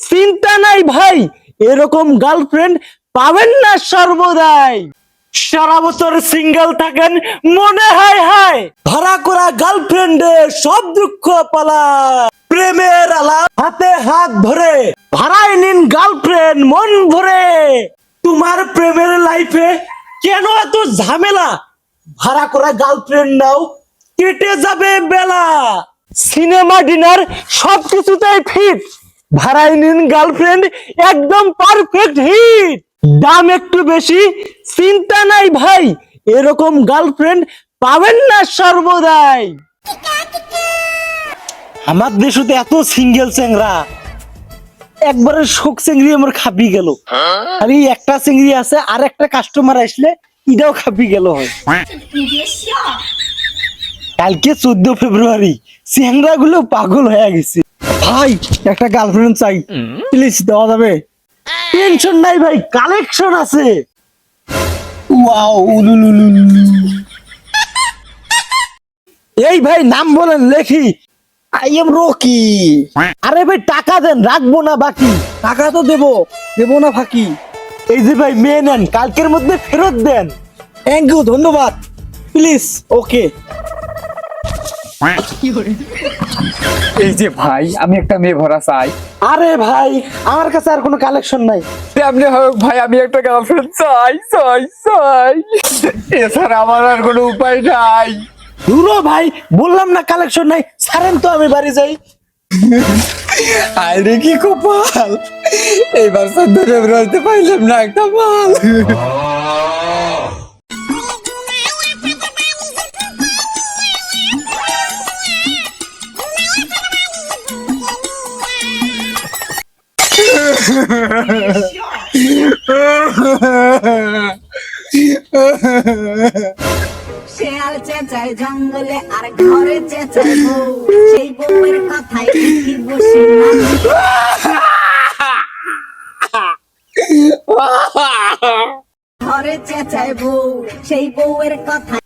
চিন্তা নাই ভাই, এরকম গার্লফ্রেন্ড পাবেন না সর্বদাই। সারা বছর সিঙ্গেল থাকেন, মনে হয় হায় ভাড়া করা গার্লফ্রেন্ডে সব দুঃখ পালায়। প্রেমের আলাপ হাতে হাত ধরে ভাড়ায় নিন গার্লফ্রেন্ড মন ভরে। তোমার প্রেমের লাইফে কেন এত ঝামেলা? ভাড়া করা গার্লফ্রেন্ড নাও, কেটে যাবে বেলা। সিনেমা ডিনার সবকিছুতেই ফিট, ভাড়ায় নিন গার্লফ্রেন্ড একদম পারফেক্ট হিট। দাম একটু বেশি, চিন্তা নাই ভাই, এরকম গার্লফ্রেন্ড পাবেন না সর্বদাই। আমার দেশে এত সিঙ্গেল চেংরা, একবারে শোক চিংড়ি আমার খাবি গেল। আর এই একটা চিংড়ি আছে, আর একটা কাস্টমার আসলে এটাও খাবি গেল হয়। কালকে 14 ফেব্রুয়ারি, চেংড়া গুলো পাগল হয়ে গেছে। ভাই একটা গার্লফ্রেন্ড চাই, প্লিজ দেওয়া যাবে? টেনশন নাই ভাই, কালেকশন আছে। ওয়াও, এই ভাই নাম বলেন, লেখি। I am Rocky. আরে ভাই টাকা দেন, রাখবো না বাকি। টাকা তো দেবো না ফাঁকি। এই যে ভাই মেয়ে নেন, কালকের মধ্যে ফেরত দেন। থ্যাংক ইউ, ধন্যবাদ। প্লিজ, ওকে। এই যে ভাই, আমি একটা মেয়ে ভরা চাই। আরে ভাই আমার কাছে আর কোনো কালেকশন নাই। আপনি হোক ভাই, আমি একটা গার্লফ্রেন্ড চাই। এছাড়া আমার আর কোনো উপায় নাই। দূরো ভাই, বললাম না কালেকশন নাই, ছাড়েন তো আমি বাড়ি যাই। আরে কি কপাল, এইবার 14 ফেব্রুয়ারিতে পাইলাম না একটা মাল। শেয়াল চেঁচায় জঙ্গলে আর ঘরে চেঁচায় বউ, সেই বউয়ের কথায় কি বসে ঘরে চেঁচায় বউ, সেই বউয়ের কথায়